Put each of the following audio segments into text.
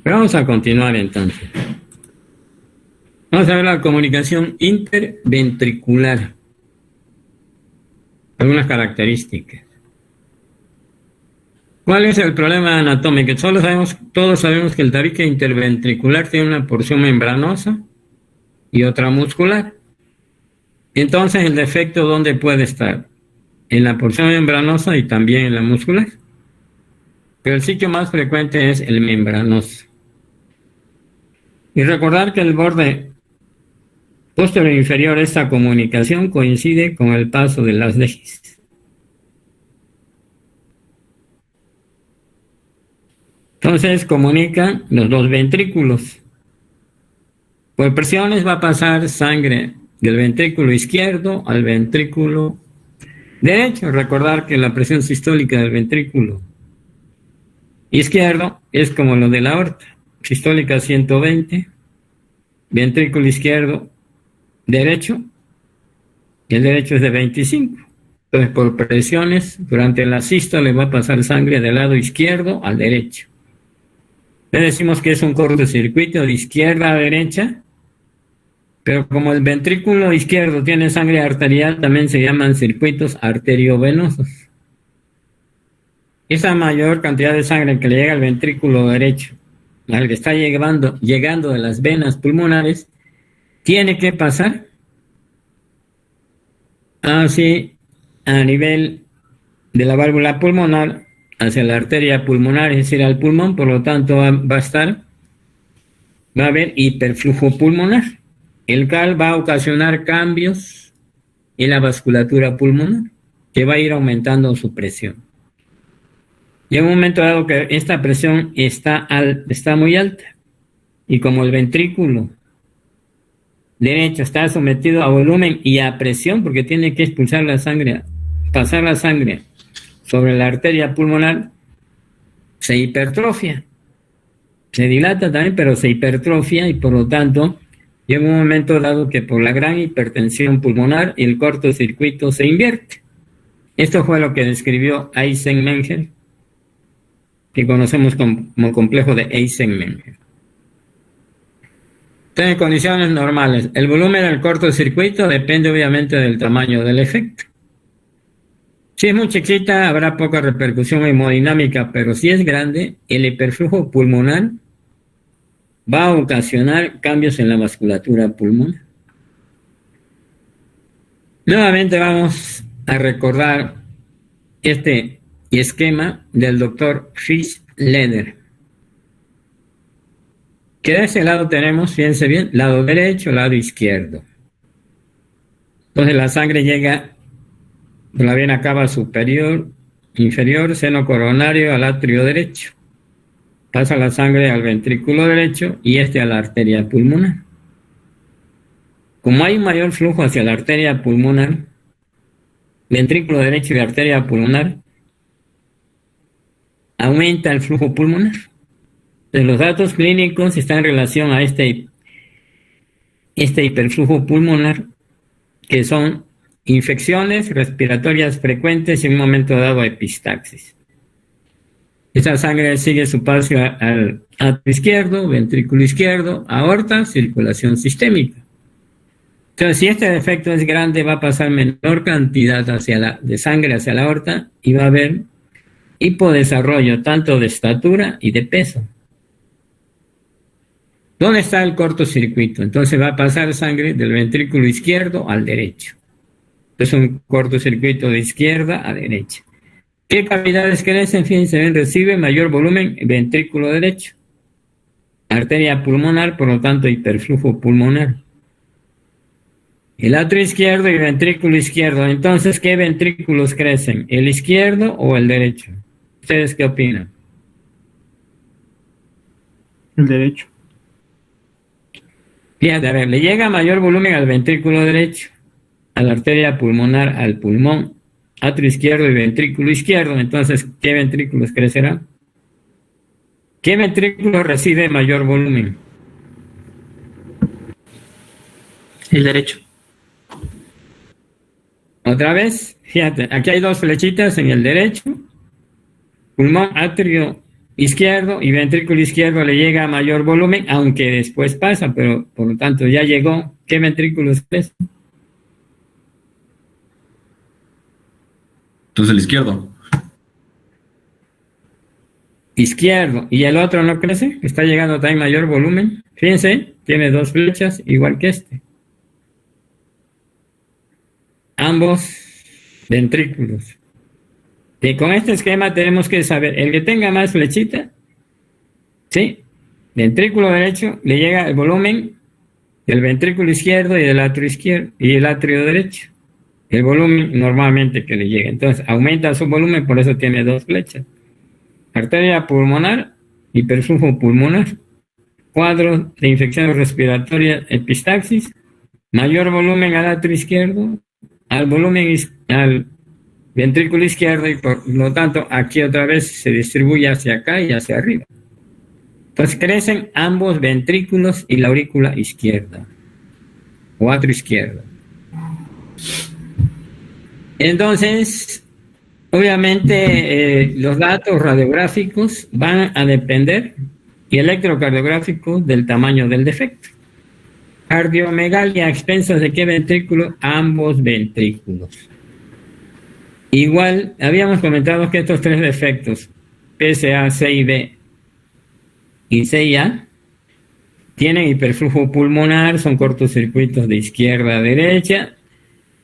Pero vamos a continuar entonces. Vamos a ver la comunicación interventricular. Algunas características. ¿Cuál es el problema anatómico? Todos sabemos que el tabique interventricular tiene una porción membranosa y otra muscular. Entonces, ¿el defecto dónde puede estar? En la porción membranosa y también en la muscular. Pero el sitio más frecuente es el membranoso. Y recordar que el borde posterior inferior de esta comunicación coincide con el paso de las lejes. Entonces comunican los dos ventrículos. Por presiones va a pasar sangre del ventrículo izquierdo al ventrículo derecho. Recordar que la presión sistólica del ventrículo izquierdo es como lo de la aorta. Sistólica 120, ventrículo izquierdo derecho, y el derecho es de 25. Entonces, por presiones, durante la sístole va a pasar sangre del lado izquierdo al derecho. Le decimos que es un cortocircuito de izquierda a derecha, pero como el ventrículo izquierdo tiene sangre arterial, también se llaman circuitos arteriovenosos. Esa mayor cantidad de sangre que le llega al ventrículo derecho, al que está llegando de las venas pulmonares, tiene que pasar así a nivel de la válvula pulmonar hacia la arteria pulmonar, es decir, al pulmón. Por lo tanto va a haber hiperflujo pulmonar, el cual va a ocasionar cambios en la vasculatura pulmonar, que va a ir aumentando su presión. Y en un momento dado que esta presión está muy alta, y como el ventrículo derecho está sometido a volumen y a presión, porque tiene que expulsar la sangre, pasar la sangre sobre la arteria pulmonar, se hipertrofia. Se dilata también, pero se hipertrofia, y por lo tanto llega un momento dado que por la gran hipertensión pulmonar el cortocircuito se invierte. Esto fue lo que describió Eisenmenger, que conocemos como complejo de Eisenmenger. Entonces, en condiciones normales, el volumen del cortocircuito depende obviamente del tamaño del efecto. Si es muy chiquita, habrá poca repercusión hemodinámica, pero si es grande, el hiperflujo pulmonar va a ocasionar cambios en la vasculatura pulmonar. Nuevamente vamos a recordar este esquema del doctor Fischleder. Que de ese lado tenemos, fíjense bien, lado derecho, lado izquierdo. Entonces la sangre llega por la vena cava superior, inferior, seno coronario al atrio derecho. Pasa la sangre al ventrículo derecho y a la arteria pulmonar. Como hay mayor flujo hacia la arteria pulmonar, ventrículo derecho y arteria pulmonar, aumenta el flujo pulmonar. Entonces, los datos clínicos están en relación a este hiperflujo pulmonar, que son infecciones respiratorias frecuentes y en un momento dado epistaxis. Esa sangre sigue su paso al atrio izquierdo, ventrículo izquierdo, aorta, circulación sistémica. Entonces, si este defecto es grande, va a pasar menor cantidad de sangre hacia la aorta y va a haber hipodesarrollo tanto de estatura y de peso. ¿Dónde está el cortocircuito? Entonces va a pasar sangre del ventrículo izquierdo al derecho. Es un cortocircuito de izquierda a derecha. ¿Qué cavidades crecen? Fíjense, recibe mayor volumen ventrículo derecho. Arteria pulmonar, por lo tanto, hiperflujo pulmonar. El atrio izquierdo y ventrículo izquierdo. Entonces, ¿qué ventrículos crecen? ¿El izquierdo o el derecho? ¿Ustedes qué opinan? El derecho. Fíjate, a ver, le llega mayor volumen al ventrículo derecho, a la arteria pulmonar, al pulmón, atrio izquierdo y ventrículo izquierdo. Entonces, ¿qué ventrículos crecerán? ¿Qué ventrículo recibe mayor volumen? El derecho. Otra vez, fíjate, aquí hay dos flechitas en el derecho, pulmón, atrio izquierdo y ventrículo izquierdo le llega a mayor volumen, aunque después pasa, pero por lo tanto ya llegó. ¿Qué ventrículo es? Entonces el izquierdo. Izquierdo. ¿Y el otro no crece? Está llegando también mayor volumen. Fíjense, tiene dos flechas igual que este. Ambos ventrículos. Y con este esquema tenemos que saber, el que tenga más flechita, ¿sí? Ventrículo derecho le llega el volumen del ventrículo izquierdo y del atrio izquierdo y el atrio derecho. El volumen normalmente que le llega. Entonces aumenta su volumen, por eso tiene dos flechas. Arteria pulmonar, hiperflujo pulmonar, cuadro de infecciones respiratorias, epistaxis, mayor volumen al atrio izquierdo, al volumen al ventrículo izquierdo y por lo tanto aquí otra vez se distribuye hacia acá y hacia arriba. Entonces crecen ambos ventrículos y la aurícula izquierda o atrio izquierdo. Entonces, obviamente los datos radiográficos van a depender y electrocardiográficos del tamaño del defecto. Cardiomegalia a expensas de qué ventrículo, ambos ventrículos. Igual, habíamos comentado que estos tres defectos, PSA, CIB y CIA, tienen hiperflujo pulmonar, son cortocircuitos de izquierda a derecha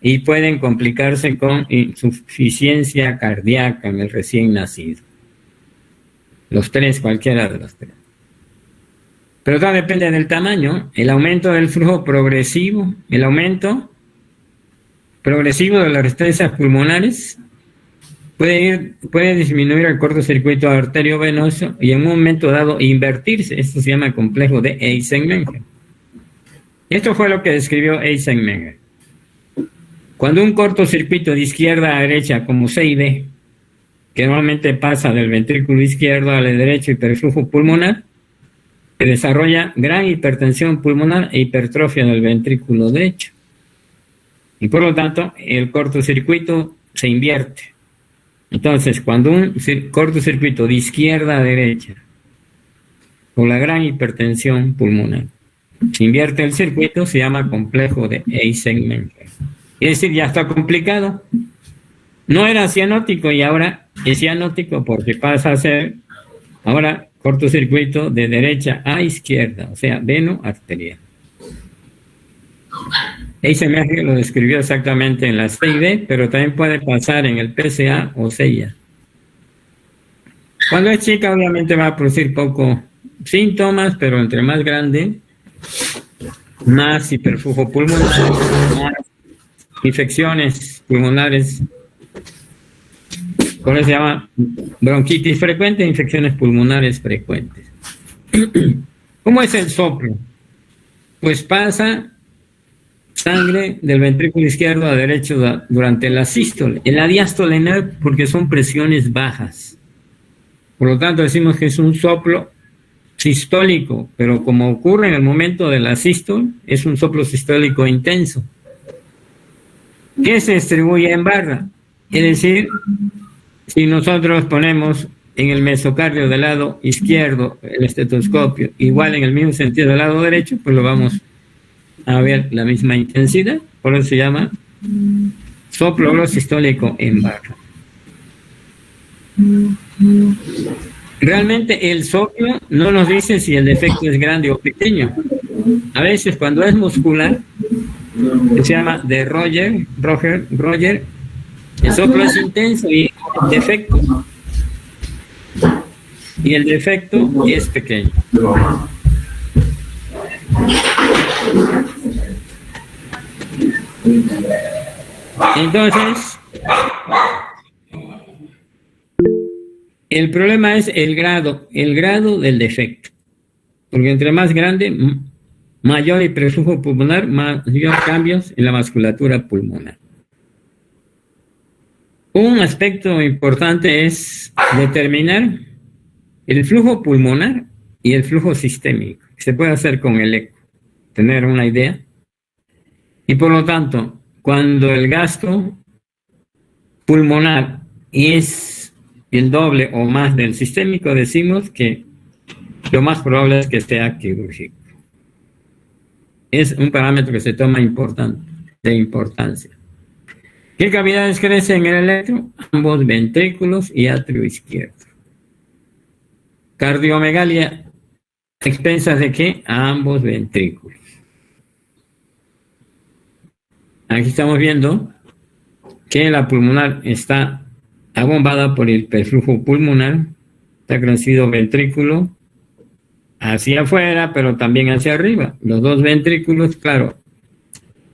y pueden complicarse con insuficiencia cardíaca en el recién nacido. Los tres, cualquiera de los tres. Pero todo depende del tamaño, el aumento del flujo progresivo, el aumento progresivo de las resistencias pulmonares puede disminuir el cortocircuito arteriovenoso y en un momento dado invertirse. Esto se llama complejo de Eisenmenger. Esto fue lo que describió Eisenmenger. Cuando un cortocircuito de izquierda a derecha, como CID, que normalmente pasa del ventrículo izquierdo al derecho, hiperflujo pulmonar, se desarrolla gran hipertensión pulmonar e hipertrofia del ventrículo derecho. Y por lo tanto, el cortocircuito se invierte. Entonces, cuando un cortocircuito de izquierda a derecha, con la gran hipertensión pulmonar, se invierte el circuito, se llama complejo de Eisenmenger. Es decir, ya está complicado. No era cianótico y ahora es cianótico porque pasa a ser ahora cortocircuito de derecha a izquierda, o sea, veno-arterial. Eisenmenger lo describió exactamente en la CID, pero también puede pasar en el PSA o CIA. Cuando es chica, obviamente va a producir poco síntomas, pero entre más grande, más hiperflujo pulmonar, más infecciones pulmonares. Por eso se llama bronquitis frecuente, infecciones pulmonares frecuentes. ¿Cómo es el soplo? Pues pasa sangre del ventrículo izquierdo a derecho durante la sístole. En la diástole no, porque son presiones bajas. Por lo tanto decimos que es un soplo sistólico, pero como ocurre en el momento de la sístole, es un soplo sistólico intenso, que se distribuye en barra. Es decir, si nosotros ponemos en el mesocardio del lado izquierdo el estetoscopio, igual en el mismo sentido del lado derecho, pues lo vamos a ver la misma intensidad. Por eso se llama soplo sistólico en barra. Realmente el soplo no nos dice si el defecto es grande o pequeño. A veces cuando es muscular, que se llama de Roger, el soplo es intenso y el defecto es pequeño. Entonces, el problema es el grado del defecto, porque entre más grande, mayor hiperflujo pulmonar, mayor cambios en la vasculatura pulmonar. Un aspecto importante es determinar el flujo pulmonar y el flujo sistémico. Se puede hacer con el eco, tener una idea. Y por lo tanto, cuando el gasto pulmonar es el doble o más del sistémico, decimos que lo más probable es que sea quirúrgico. Es un parámetro que se toma de importancia. ¿Qué cavidades crecen en el electro? Ambos ventrículos y atrio izquierdo. Cardiomegalia, ¿a expensas de qué? A ambos ventrículos. Aquí estamos viendo que la pulmonar está abombada por el perflujo pulmonar, está crecido ventrículo hacia afuera, pero también hacia arriba. Los dos ventrículos, claro.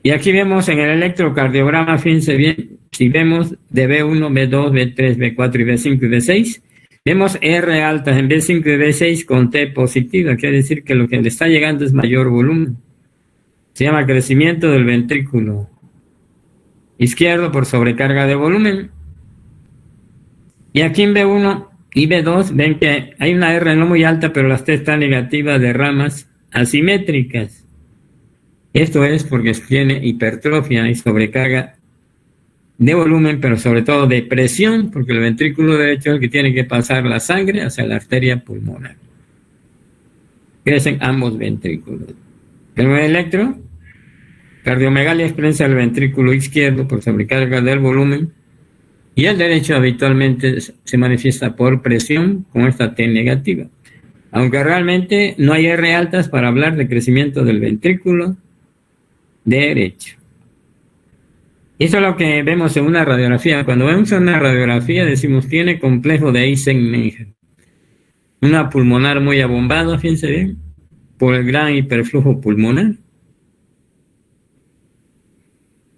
Y aquí vemos en el electrocardiograma, fíjense bien, si vemos de B1, B2, B3, B4 y B5 y B6, vemos R altas en B5 y B6 con T positiva, quiere decir que lo que le está llegando es mayor volumen. Se llama crecimiento del ventrículo izquierdo por sobrecarga de volumen. Y aquí en B1 y B2 ven que hay una R no muy alta, pero las T están negativas de ramas asimétricas. Esto es porque tiene hipertrofia y sobrecarga de volumen, pero sobre todo de presión, porque el ventrículo derecho es el que tiene que pasar la sangre hacia la arteria pulmonar. Crecen ambos ventrículos. El electro, cardiomegalia expresa el ventrículo izquierdo por sobrecarga del volumen, y el derecho habitualmente se manifiesta por presión con esta T negativa. Aunque realmente no hay R altas para hablar de crecimiento del ventrículo derecho. Eso es lo que vemos en una radiografía. Cuando vemos una radiografía decimos tiene complejo de Eisenmenger. Una pulmonar muy abombada, fíjense bien, por el gran hiperflujo pulmonar.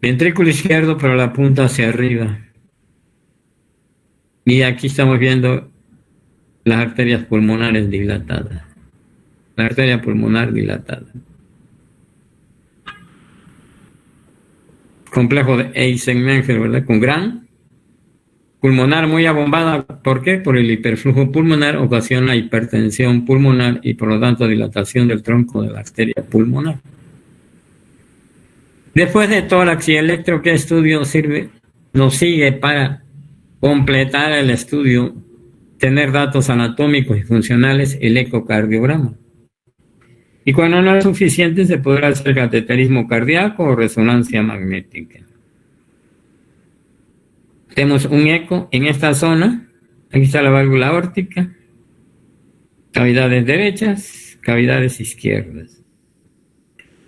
Ventrículo izquierdo, pero la punta hacia arriba. Y aquí estamos viendo las arterias pulmonares dilatadas. La arteria pulmonar dilatada. Complejo de Eisenmenger, ¿verdad? Con gran pulmonar muy abombada. ¿Por qué? Por el hiperflujo pulmonar ocasiona hipertensión pulmonar y por lo tanto dilatación del tronco de la arteria pulmonar. Después de tórax y electro, ¿qué estudio sirve? Nos sigue para completar el estudio, tener datos anatómicos y funcionales, el ecocardiograma. Y cuando no es suficiente, se podrá hacer cateterismo cardíaco o resonancia magnética. Tenemos un eco en esta zona. Aquí está la válvula aórtica, cavidades derechas, cavidades izquierdas.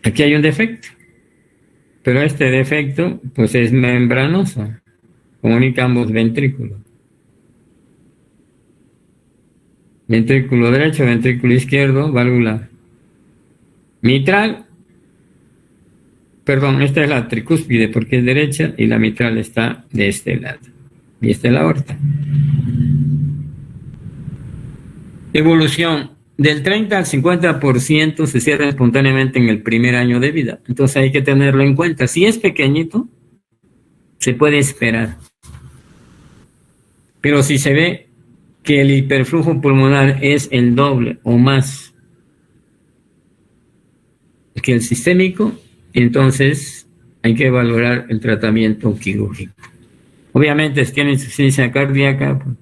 Aquí hay un defecto, pero este defecto pues es membranoso, comunica ambos ventrículos. Ventrículo derecho, ventrículo izquierdo, válvula mitral. Perdón, esta es la tricúspide porque es derecha y la mitral está de este lado. Y esta es la aorta. Evolución. Del 30 al 50% se cierra espontáneamente en el primer año de vida. Entonces hay que tenerlo en cuenta. Si es pequeñito, se puede esperar. Pero si se ve que el hiperflujo pulmonar es el doble o más que el sistémico, entonces hay que valorar el tratamiento quirúrgico. Obviamente, si tiene insuficiencia cardíaca, pues,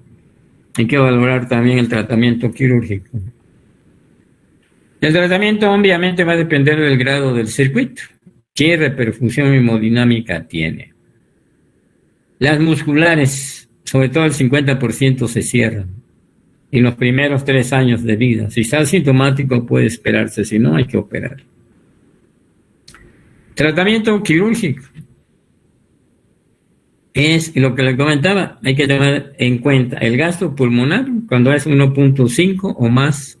hay que valorar también el tratamiento quirúrgico. El tratamiento obviamente va a depender del grado del circuito, qué reperfusión hemodinámica tiene. Las musculares, sobre todo el 50% se cierran en los primeros 3 años de vida. Si está asintomático puede esperarse, si no hay que operar. Tratamiento quirúrgico. Es lo que le comentaba, hay que tener en cuenta el gasto pulmonar cuando es 1.5 o más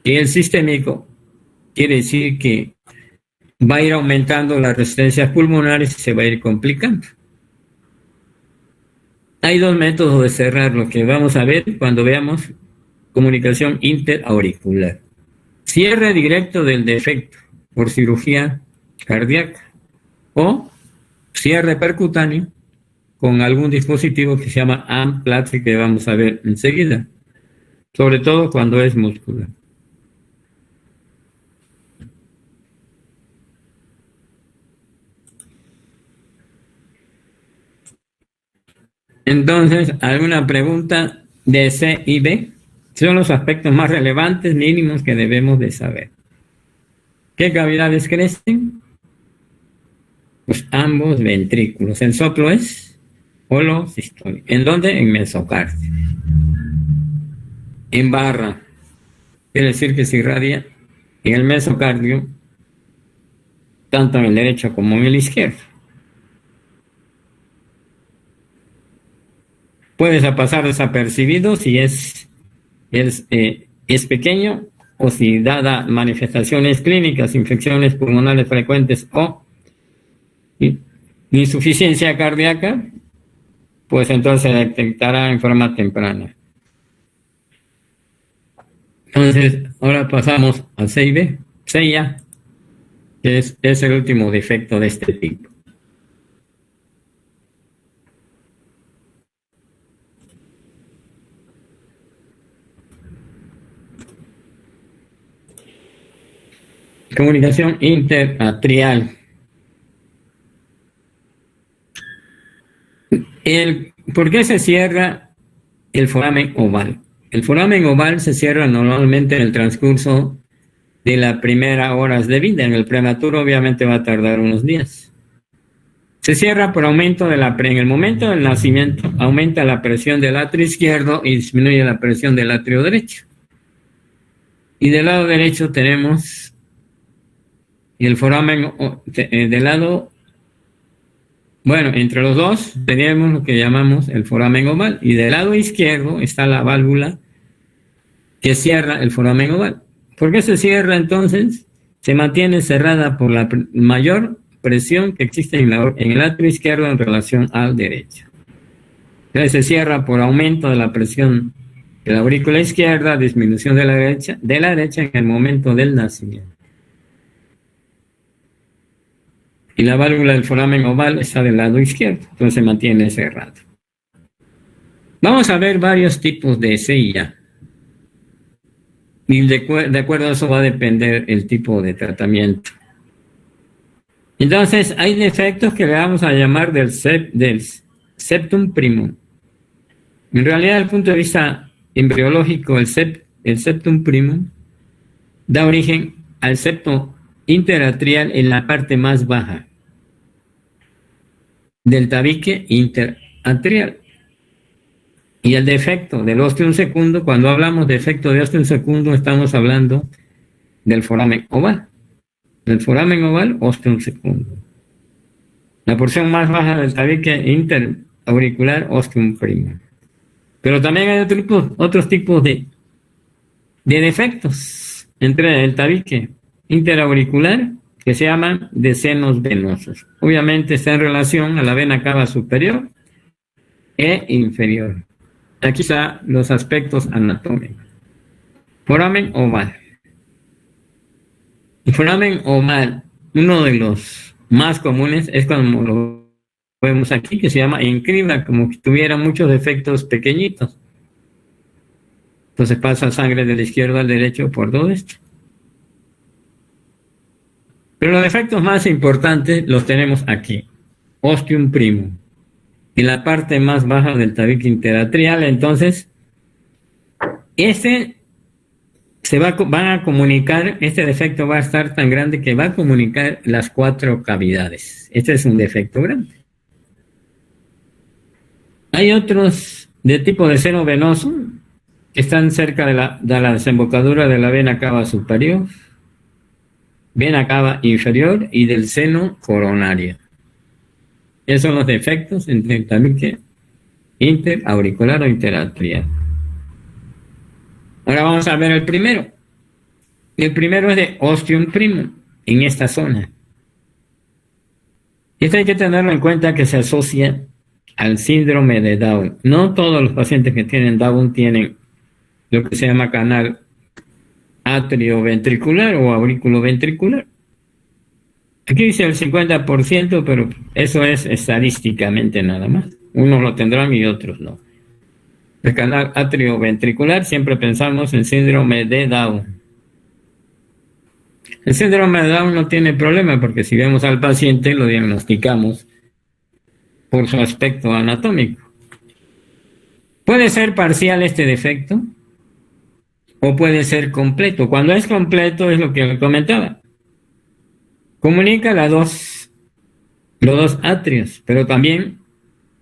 que el sistémico, quiere decir que va a ir aumentando las resistencias pulmonares y se va a ir complicando. Hay 2 métodos de cerrar, lo que vamos a ver cuando veamos comunicación interauricular. Cierre directo del defecto por cirugía cardíaca o cierre percutáneo con algún dispositivo que se llama AMPLAT, que vamos a ver enseguida, sobre todo cuando es muscular. Entonces, ¿alguna pregunta de C y B? Son los aspectos más relevantes, mínimos, que debemos de saber. ¿Qué cavidades crecen? Pues ambos ventrículos. El soplo es holosistólico. ¿En dónde? En mesocardio. En barra. Quiere decir que se irradia en el mesocardio, tanto en el derecho como en el izquierdo. Puedes pasar desapercibido si es pequeño, o si dada manifestaciones clínicas, infecciones pulmonares frecuentes o insuficiencia cardíaca, pues entonces se detectará en forma temprana. Entonces, ahora pasamos a C y B. C ya, que es el último defecto de este tipo. Comunicación interatrial. ¿Por qué se cierra el foramen oval? El foramen oval se cierra normalmente en el transcurso de las primeras horas de vida. En el prematuro obviamente va a tardar unos días. Se cierra por aumento en el momento del nacimiento, aumenta la presión del atrio izquierdo y disminuye la presión del atrio derecho. Y del lado derecho tenemos el foramen del lado, bueno, entre los dos tenemos lo que llamamos el foramen oval, y del lado izquierdo está la válvula que cierra el foramen oval. ¿Por qué se cierra entonces? Se mantiene cerrada por la mayor presión que existe en el atrio izquierdo en relación al derecho. Entonces se cierra por aumento de la presión de la aurícula izquierda, disminución de la derecha en el momento del nacimiento. Y la válvula del foramen oval está del lado izquierdo, entonces se mantiene cerrado. Vamos a ver varios tipos de CIA. Y de acuerdo a eso va a depender el tipo de tratamiento. Entonces, hay defectos que le vamos a llamar del septum primum. En realidad, desde el punto de vista embriológico, el septum primum da origen al septo interatrial en la parte más baja del tabique interatrial. Y el defecto del ostium secundo, cuando hablamos de defecto de ostium secundo, estamos hablando del foramen oval. Del foramen oval, ostium secundo. La porción más baja del tabique interauricular, ostium primum. Pero también hay otros tipos de defectos entre el tabique interauricular, que se llaman de senos venosos. Obviamente está en relación a la vena cava superior e inferior. Aquí están los aspectos anatómicos. Foramen oval. El foramen oval, uno de los más comunes, es cuando lo vemos aquí, que se llama encriba, como si tuviera muchos defectos pequeñitos. Entonces pasa sangre del izquierdo al derecho por todo esto. Pero los defectos más importantes los tenemos aquí. Ostium primum. En la parte más baja del tabique interatrial, entonces, van a comunicar, este defecto va a estar tan grande que va a comunicar las 4 cavidades. Este es un defecto grande. Hay otros de tipo de seno venoso que están cerca de la desembocadura de la vena cava superior, vena cava inferior y del seno coronario. Esos son los defectos entre el tabique interauricular o interatrial. Ahora vamos a ver el primero. El primero es de ostium primum, en esta zona. Esto hay que tenerlo en cuenta, que se asocia al síndrome de Down. No todos los pacientes que tienen Down tienen lo que se llama canal atrioventricular o aurículo-ventricular. Aquí dice el 50%, pero eso es estadísticamente nada más. Unos lo tendrán y otros no. El canal atrioventricular, siempre pensamos en síndrome de Down. El síndrome de Down no tiene problema, porque si vemos al paciente lo diagnosticamos por su aspecto anatómico. Puede ser parcial este defecto o puede ser completo. Cuando es completo es lo que le comentaba. Comunica los dos atrios, pero también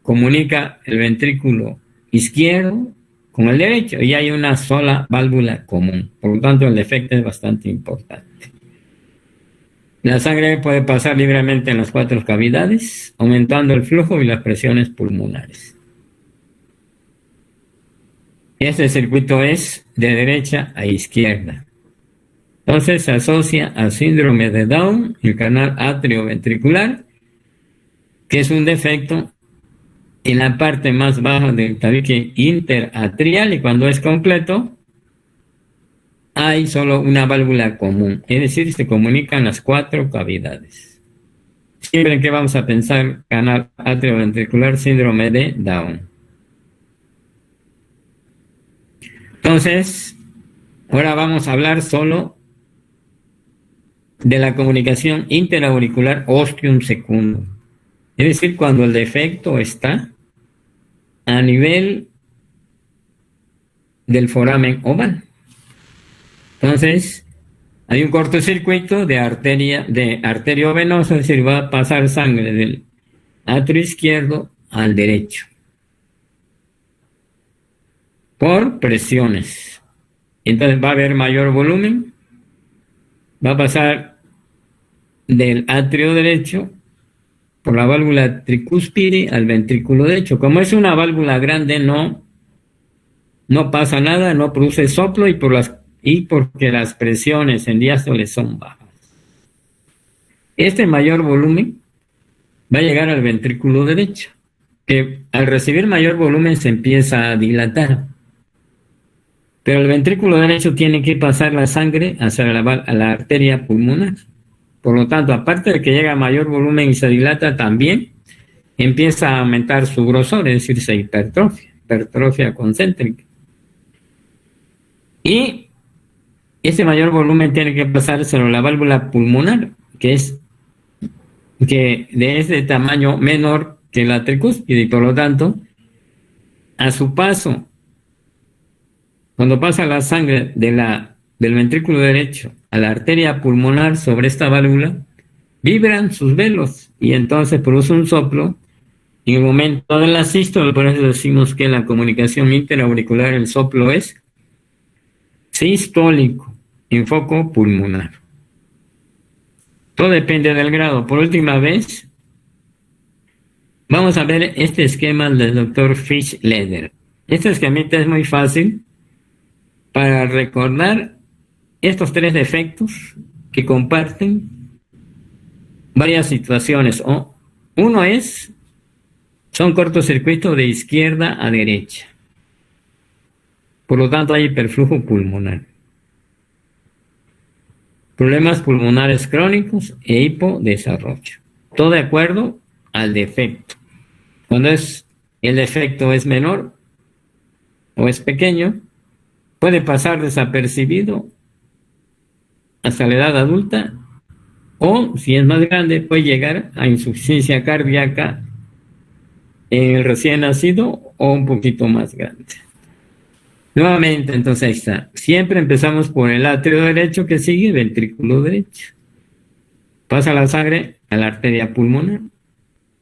comunica el ventrículo izquierdo con el derecho y hay una sola válvula común. Por lo tanto, el defecto es bastante importante. La sangre puede pasar libremente en las 4 cavidades, aumentando el flujo y las presiones pulmonares. Este circuito es de derecha a izquierda. Entonces se asocia al síndrome de Down, el canal atrioventricular, que es un defecto en la parte más baja del tabique interatrial, y cuando es completo hay solo una válvula común, es decir, se comunican las 4 cavidades. Siempre que vamos a pensar canal atrioventricular, síndrome de Down. Entonces, ahora vamos a hablar solo de la comunicación interauricular ostium secundum, es decir, cuando el defecto está a nivel del foramen oval. Entonces, hay un cortocircuito de arterio venoso, es decir, va a pasar sangre del atrio izquierdo al derecho por presiones. Entonces va a haber mayor volumen, va a pasar del atrio derecho por la válvula tricúspide al ventrículo derecho. Como es una válvula grande, no pasa nada, no produce soplo y porque las presiones en diástole son bajas. Este mayor volumen va a llegar al ventrículo derecho, que al recibir mayor volumen se empieza a dilatar. Pero el ventrículo derecho tiene que pasar la sangre hacia la arteria pulmonar. Por lo tanto, aparte de que llega a mayor volumen y se dilata, también empieza a aumentar su grosor, es decir, se hipertrofia concéntrica. Y ese mayor volumen tiene que pasar sobre la válvula pulmonar, que es de tamaño menor que la tricúspide, y por lo tanto, a su paso, cuando pasa la sangre del ventrículo derecho a la arteria pulmonar sobre esta válvula, vibran sus velos y entonces produce un soplo. En el momento de la sístole, por eso decimos que en la comunicación interauricular el soplo es sistólico en foco pulmonar. Todo depende del grado. Por última vez, vamos a ver este esquema del doctor Fischleder. Este esquemita es muy fácil para recordar estos 3 defectos que comparten varias situaciones. Uno son cortocircuitos de izquierda a derecha. Por lo tanto, hay hiperflujo pulmonar. Problemas pulmonares crónicos e hipodesarrollo. Todo de acuerdo al defecto. Cuando el defecto es menor o es pequeño, puede pasar desapercibido hasta la edad adulta, o si es más grande, puede llegar a insuficiencia cardíaca en el recién nacido o un poquito más grande. Nuevamente, entonces ahí está. Siempre empezamos por el atrio derecho, que sigue ventrículo derecho. Pasa la sangre a la arteria pulmonar,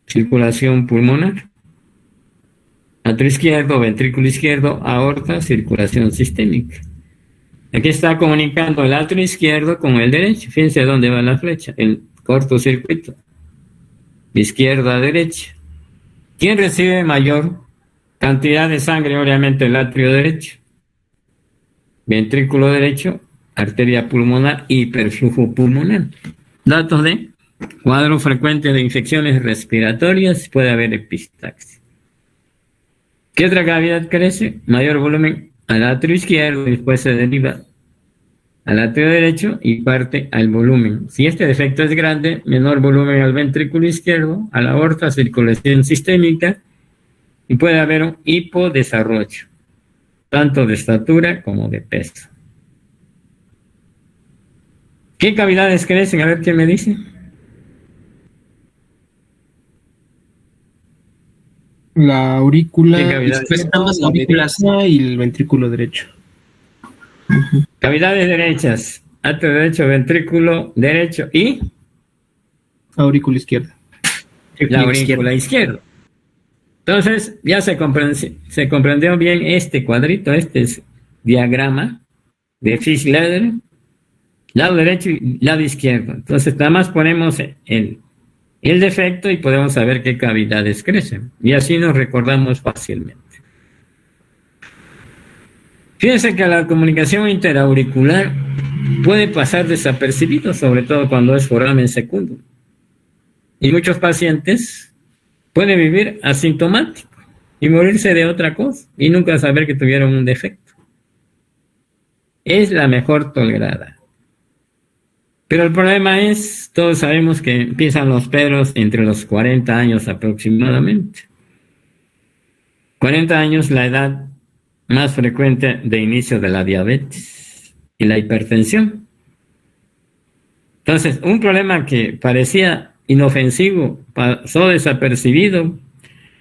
circulación pulmonar. Atrio izquierdo, ventrículo izquierdo, aorta, circulación sistémica. Aquí está comunicando el atrio izquierdo con el derecho. Fíjense dónde va la flecha, el cortocircuito. De izquierda a derecha. ¿Quién recibe mayor cantidad de sangre? Obviamente el atrio derecho. Ventrículo derecho, arteria pulmonar, hiperflujo pulmonar. Datos de cuadro frecuente de infecciones respiratorias, puede haber epistaxis. ¿Qué otra cavidad crece? Mayor volumen al atrio izquierdo y después se deriva al atrio derecho y parte al volumen. Si este defecto es grande, menor volumen al ventrículo izquierdo, a la aorta, circulación sistémica, y puede haber un hipodesarrollo, tanto de estatura como de peso. ¿Qué cavidades crecen? A ver qué me dice. La aurícula ¿Qué cavidades? izquierda, Ambas la aurículas. derecha y el ventrículo derecho. Cavidades derechas, atrio derecho, ventrículo derecho y Aurícula izquierda. la aurícula izquierda. Entonces, ya se comprendió bien este cuadrito, este es diagrama de Fish-Ladder, lado derecho y lado izquierdo. Entonces, nada más ponemos el defecto y podemos saber qué cavidades crecen. Y así nos recordamos fácilmente. Fíjense que la comunicación interauricular puede pasar desapercibido, sobre todo cuando es foramen secundo. Y muchos pacientes pueden vivir asintomáticos y morirse de otra cosa y nunca saber que tuvieron un defecto. Es la mejor tolerada. Pero el problema es, todos sabemos que empiezan los peros entre los 40 años aproximadamente. 40 años, la edad más frecuente de inicio de la diabetes y la hipertensión. Entonces, un problema que parecía inofensivo pasó desapercibido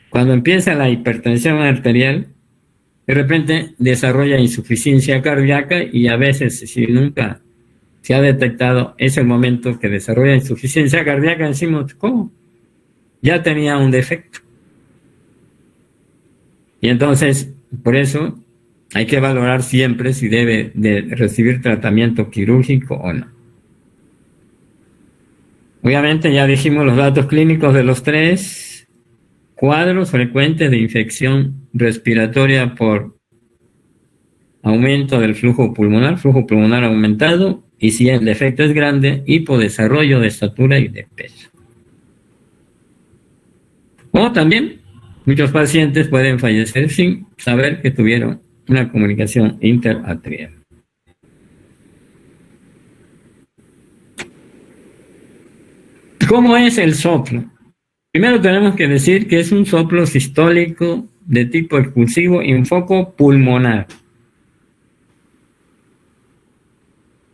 cuando empieza la hipertensión arterial. De repente desarrolla insuficiencia cardíaca y a veces, si nunca se ha detectado, es el momento que desarrolla insuficiencia cardíaca, decimos, ¿cómo? Ya tenía un defecto. Y entonces, por eso, hay que valorar siempre si debe de recibir tratamiento quirúrgico o no. Obviamente ya dijimos los datos clínicos de los 3 cuadros frecuentes de infección respiratoria por aumento del flujo pulmonar aumentado, y si el defecto es grande, hipodesarrollo de estatura y de peso. O también, muchos pacientes pueden fallecer sin saber que tuvieron una comunicación interatrial. ¿Cómo es el soplo? Primero tenemos que decir que es un soplo sistólico de tipo expulsivo en foco pulmonar.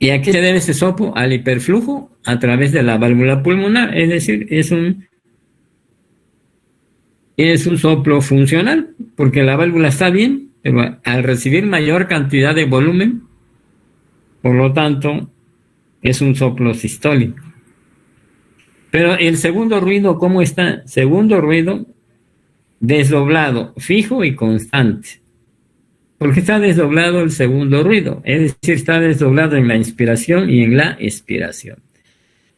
¿Y a qué se debe ese soplo? Al hiperflujo a través de la válvula pulmonar, es decir, es un soplo funcional, porque la válvula está bien, pero al recibir mayor cantidad de volumen, por lo tanto, es un soplo sistólico. Pero el segundo ruido, ¿cómo está? Segundo ruido, desdoblado, fijo y constante. Porque está desdoblado el segundo ruido, es decir, está desdoblado en la inspiración y en la expiración.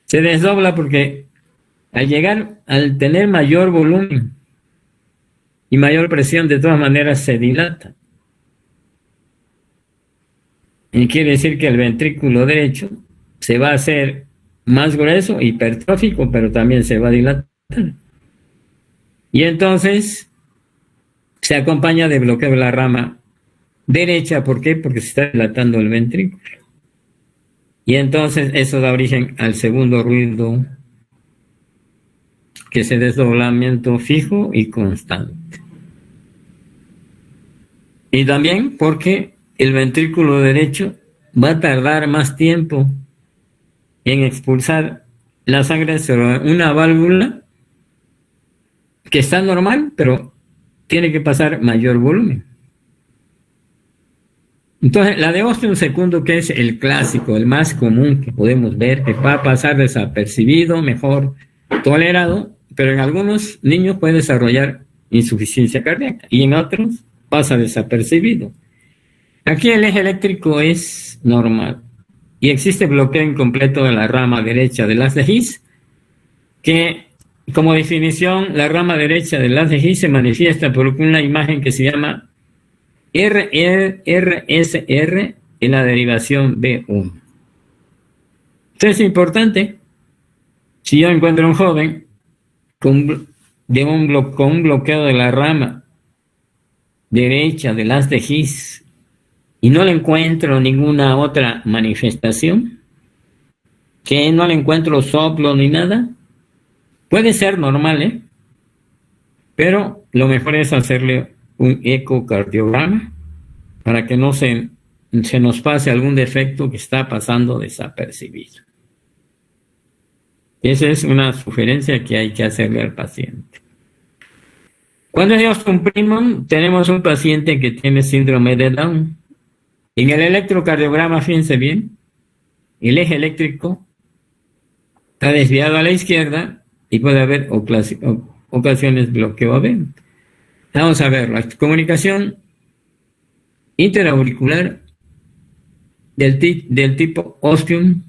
Se desdobla porque al tener mayor volumen y mayor presión, de todas maneras se dilata. Y quiere decir que el ventrículo derecho se va a hacer más grueso, hipertrófico, pero también se va a dilatar. Y entonces se acompaña de bloqueo de la rama derecha. ¿Por qué? Porque se está dilatando el ventrículo. Y entonces eso da origen al segundo ruido, que es el desdoblamiento fijo y constante. Y también porque el ventrículo derecho va a tardar más tiempo en expulsar la sangre sobre una válvula que está normal, pero tiene que pasar mayor volumen. Entonces, la de ostium secundum, que es el clásico, el más común que podemos ver, que va a pasar desapercibido, mejor tolerado, pero en algunos niños puede desarrollar insuficiencia cardíaca y en otros pasa desapercibido. Aquí el eje eléctrico es normal y existe bloqueo incompleto de la rama derecha del haz de His, que como definición, la rama derecha del haz de His se manifiesta por una imagen que se llama RSR en la derivación B1. Entonces es importante, si yo encuentro un joven con un bloqueo de la rama derecha del haz de His y no le encuentro ninguna otra manifestación, que no le encuentro soplo ni nada, puede ser normal, pero lo mejor es hacerle un ecocardiograma para que no se nos pase algún defecto que está pasando desapercibido. Esa es una sugerencia que hay que hacerle al paciente. Cuando es ostium primum, tenemos un paciente que tiene síndrome de Down. En el electrocardiograma, fíjense bien, el eje eléctrico está desviado a la izquierda y puede haber ocasiones bloqueo AV. Vamos a ver, la comunicación interauricular del tipo ostium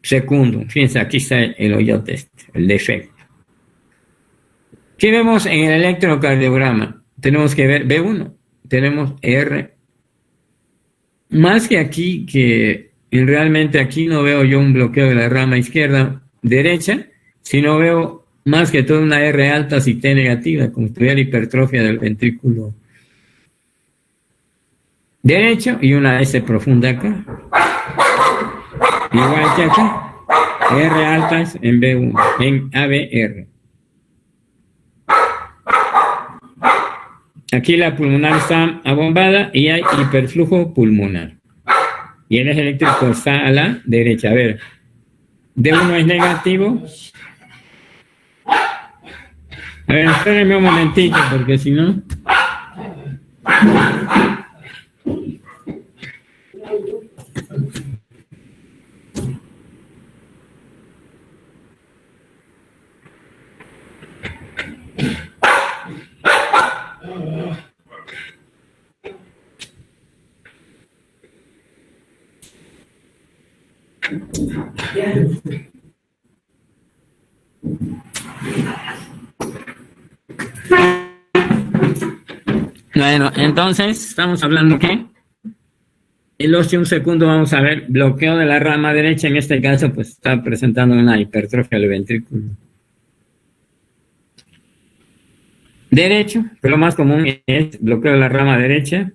secundum. Fíjense, aquí está el hoyote, el defecto. ¿Qué vemos en el electrocardiograma? Tenemos que ver B1, tenemos R. Más que aquí, que realmente aquí no veo yo un bloqueo de la rama izquierda-derecha, sino veo más que todo una R alta si T negativa, como si tuviera hipertrofia del ventrículo derecho y una S profunda acá. Igual que acá, R altas en B1, en ABR. Aquí la pulmonar está abombada y hay hiperflujo pulmonar. Y el eje eléctrico está a la derecha. A ver, D1 es negativo. A ver, espérenme un momentito, porque si no... Bueno, entonces estamos hablando que el ostium secundum, vamos a ver, bloqueo de la rama derecha, en este caso pues está presentando una hipertrofia del ventrículo derecho, pero lo más común es bloqueo de la rama derecha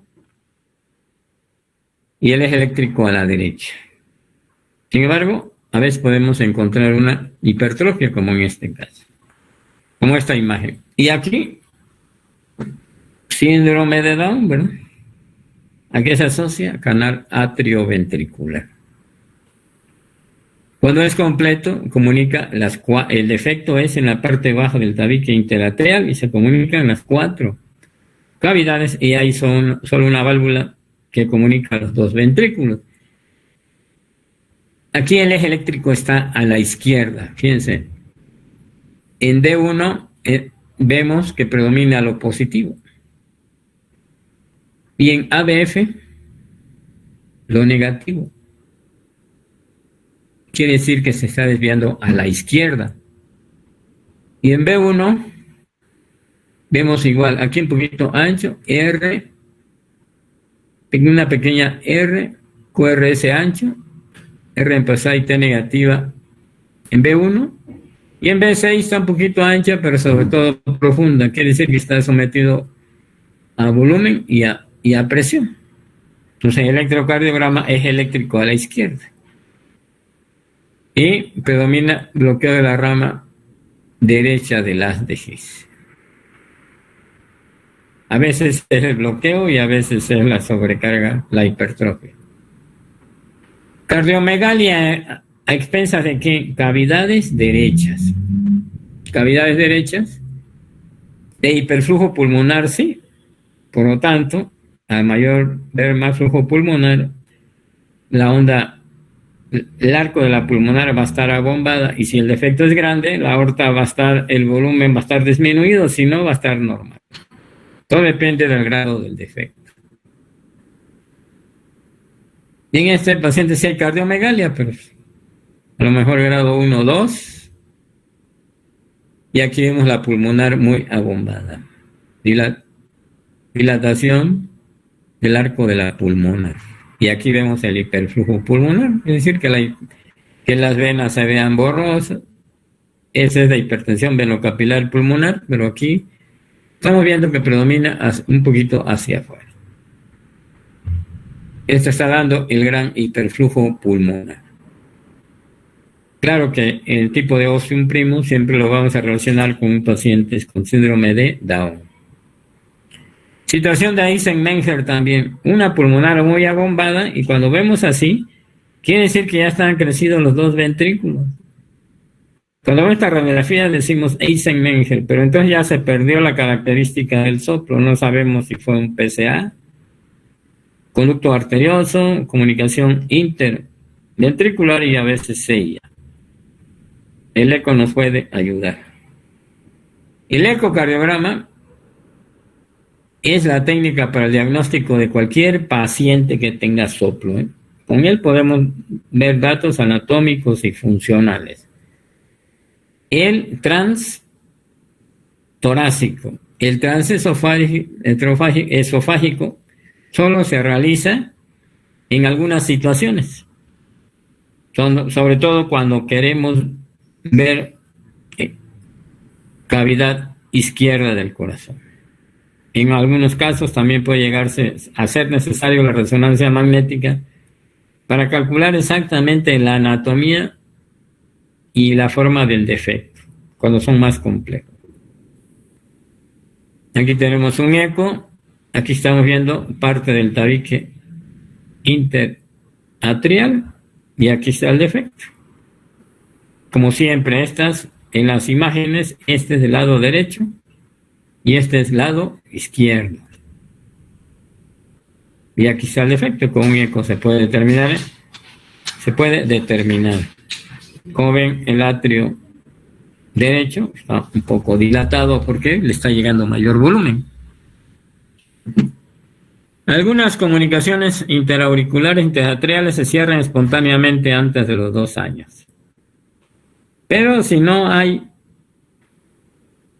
y el eje eléctrico a la derecha. Sin embargo, a veces podemos encontrar una hipertrofia como en este caso, como esta imagen. Y aquí, síndrome de Down, ¿verdad? ¿A qué se asocia? Canal atrioventricular. Cuando es completo, comunica el defecto es en la parte baja del tabique interatrial y se comunica en las 4 cavidades y hay solo una válvula que comunica los 2 ventrículos. Aquí el eje eléctrico está a la izquierda, fíjense. En D1 vemos que predomina lo positivo. Y en ABF, lo negativo. Quiere decir que se está desviando a la izquierda. Y en B1, vemos igual, aquí un poquito ancho, R, una pequeña R, QRS ancho, R en pasada y T negativa en B1, y en B6 está un poquito ancha, pero sobre todo profunda. Quiere decir que está sometido a volumen y a presión. Entonces el electrocardiograma es eléctrico a la izquierda. Y predomina bloqueo de la rama derecha del haz de His. A veces es el bloqueo y a veces es la sobrecarga, la hipertrofia. Cardiomegalia a expensas de ¿qué? Cavidades derechas. Cavidades derechas de hiperflujo pulmonar, sí. Por lo tanto, al ver más flujo pulmonar, la onda, el arco de la pulmonar va a estar abombada y si el defecto es grande, la aorta va a estar, el volumen va a estar disminuido, si no va a estar normal. Todo depende del grado del defecto. Y en este paciente sí hay cardiomegalia, pero a lo mejor grado 1 o 2. Y aquí vemos la pulmonar muy abombada. Dilatación del arco de la pulmonar. Y aquí vemos el hiperflujo pulmonar, es decir, que las venas se vean borrosas. Esa es la hipertensión venocapilar pulmonar, pero aquí estamos viendo que predomina un poquito hacia afuera. Esto está dando el gran hiperflujo pulmonar. Claro que el tipo de ostium primum siempre lo vamos a relacionar con pacientes con síndrome de Down. Situación de Eisenmenger también, una pulmonar muy abombada, y cuando vemos así, quiere decir que ya están crecidos los 2 ventrículos. Cuando vemos esta radiografía decimos Eisenmenger, pero entonces ya se perdió la característica del soplo. No sabemos si fue un PCA, conducto arterioso, comunicación interventricular y a veces sella. El eco nos puede ayudar. El ecocardiograma es la técnica para el diagnóstico de cualquier paciente que tenga soplo, ¿eh? Con él podemos ver datos anatómicos y funcionales. El transtorácico, el transesofágico solo se realiza en algunas situaciones, sobre todo cuando queremos ver cavidad izquierda del corazón. En algunos casos también puede llegarse a ser necesario la resonancia magnética para calcular exactamente la anatomía y la forma del defecto, cuando son más complejos. Aquí tenemos un eco, aquí estamos viendo parte del tabique interatrial y aquí está el defecto. Como siempre, en las imágenes, este es el lado derecho y este es el lado izquierdo. Y aquí está el defecto, con un eco se puede determinar. Como ven, el atrio derecho está un poco dilatado porque le está llegando mayor volumen. Algunas comunicaciones interauriculares interatriales se cierran espontáneamente antes de los 2 años. Pero si no hay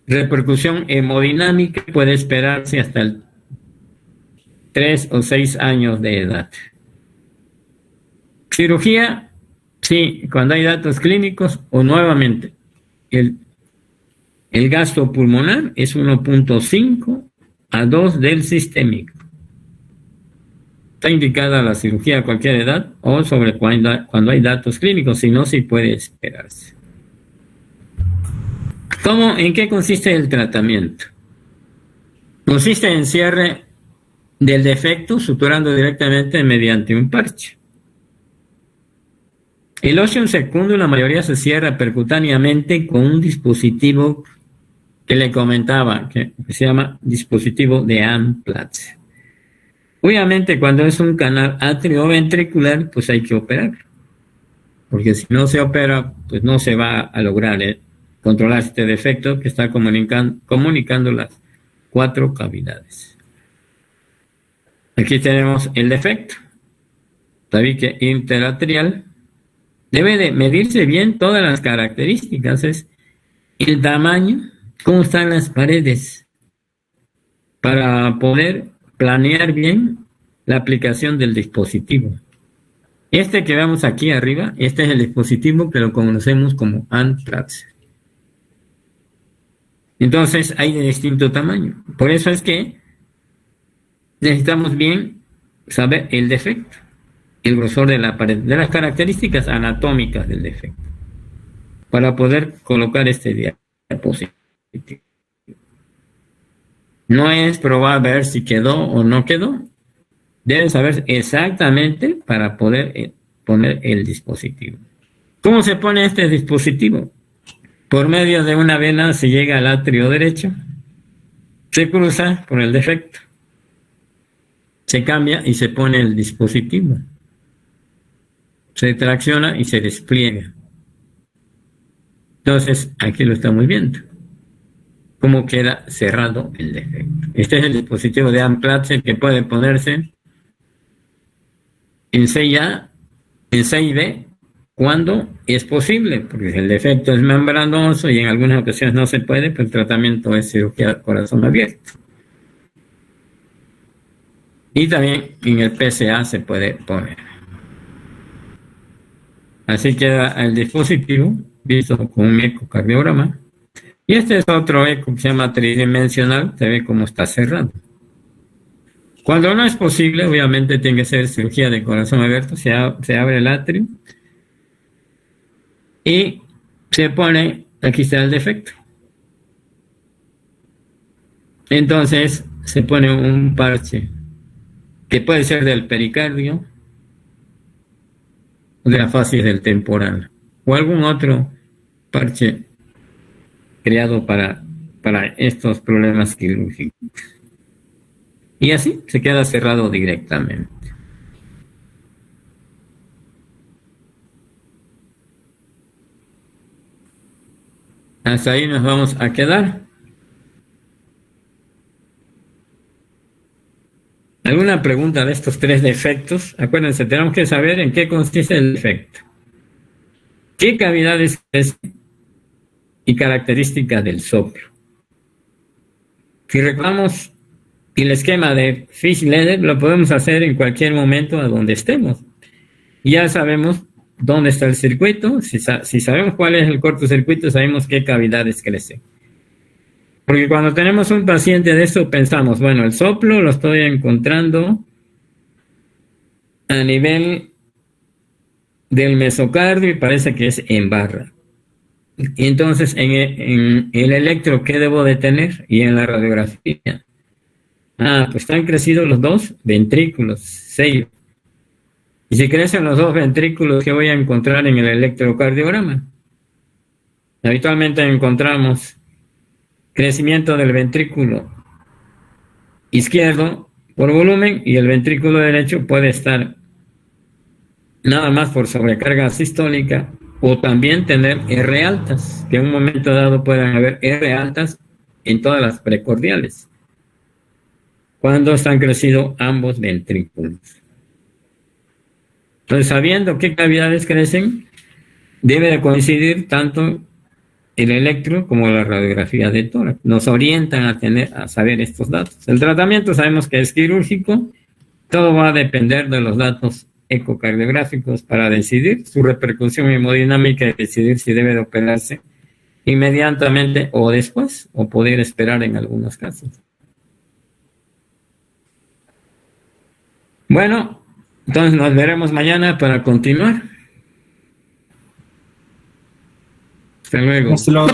repercusión hemodinámica, puede esperarse hasta el 3 o 6 años de edad. Cirugía, sí, cuando hay datos clínicos o nuevamente el gasto pulmonar es 1.5 a 2 del sistémico. Está indicada la cirugía a cualquier edad o sobre cuando hay datos clínicos, si no, sí puede esperarse. ¿En qué consiste el tratamiento? Consiste en cierre del defecto suturando directamente mediante un parche. El ostium secundum la mayoría se cierra percutáneamente con un dispositivo que le comentaba, que se llama dispositivo de Amplatz. Obviamente cuando es un canal atrioventricular, pues hay que operar, porque si no se opera, pues no se va a lograr controlar este defecto que está comunicando las 4 cavidades. Aquí tenemos el defecto, tabique interatrial. Debe de medirse bien todas las características, es el tamaño, cómo están las paredes, para poder planear bien la aplicación del dispositivo. Este que vemos aquí arriba, este es el dispositivo que lo conocemos como Amplatz. Entonces hay de distinto tamaño. Por eso es que necesitamos bien saber el defecto, el grosor de la pared, de las características anatómicas del defecto, para poder colocar este diapositivo. No es probar ver si quedó o no quedó. Deben saber exactamente para poder poner el dispositivo. ¿Cómo se pone este dispositivo? Por medio de una vena se llega al atrio derecho, se cruza por el defecto, se cambia y se pone el dispositivo. Se tracciona y se despliega. Entonces, aquí lo estamos viendo. Cómo queda cerrado el defecto. Este es el dispositivo de Amplatz que puede ponerse en 6A, en 6B, cuando es posible, porque el defecto es membranoso y en algunas ocasiones no se puede, pero el tratamiento es cirugía corazón abierto. Y también en el PCA se puede poner. Así queda el dispositivo visto con un ecocardiograma. Y este es otro eco que se llama tridimensional, se ve cómo está cerrado. Cuando no es posible, obviamente tiene que ser cirugía de corazón abierto, se abre el atrio y se pone, aquí está el defecto. Entonces se pone un parche que puede ser del pericardio, de la fascia del temporal o algún otro parche creado para estos problemas quirúrgicos. Y así se queda cerrado directamente. Hasta ahí nos vamos a quedar. ¿Alguna pregunta de estos 3 defectos? Acuérdense, tenemos que saber en qué consiste el defecto, qué cavidades es y características del soplo. Si recordamos el esquema de Fish-Leder, lo podemos hacer en cualquier momento a donde estemos. Ya sabemos dónde está el circuito. Si sabemos cuál es el cortocircuito, sabemos qué cavidades crecen. Porque cuando tenemos un paciente de eso, pensamos, bueno, el soplo lo estoy encontrando a nivel del mesocardio y parece que es en barra. Y entonces, en el electro, ¿qué debo de tener? Y en la radiografía. Pues están crecidos los 2 ventrículos, sello. Y si crecen los 2 ventrículos, ¿qué voy a encontrar en el electrocardiograma? Habitualmente encontramos crecimiento del ventrículo izquierdo por volumen y el ventrículo derecho puede estar nada más por sobrecarga sistólica o también tener R altas, que en un momento dado pueden haber R altas en todas las precordiales, cuando están crecidos ambos ventrículos. Entonces, sabiendo qué cavidades crecen, debe de coincidir tanto el electro como la radiografía de tórax. Nos orientan a saber estos datos. El tratamiento sabemos que es quirúrgico. Todo va a depender de los datos ecocardiográficos para decidir su repercusión hemodinámica y decidir si debe de operarse inmediatamente o después, o poder esperar en algunos casos. Bueno, entonces nos veremos mañana para continuar. Hasta luego. Hasta luego.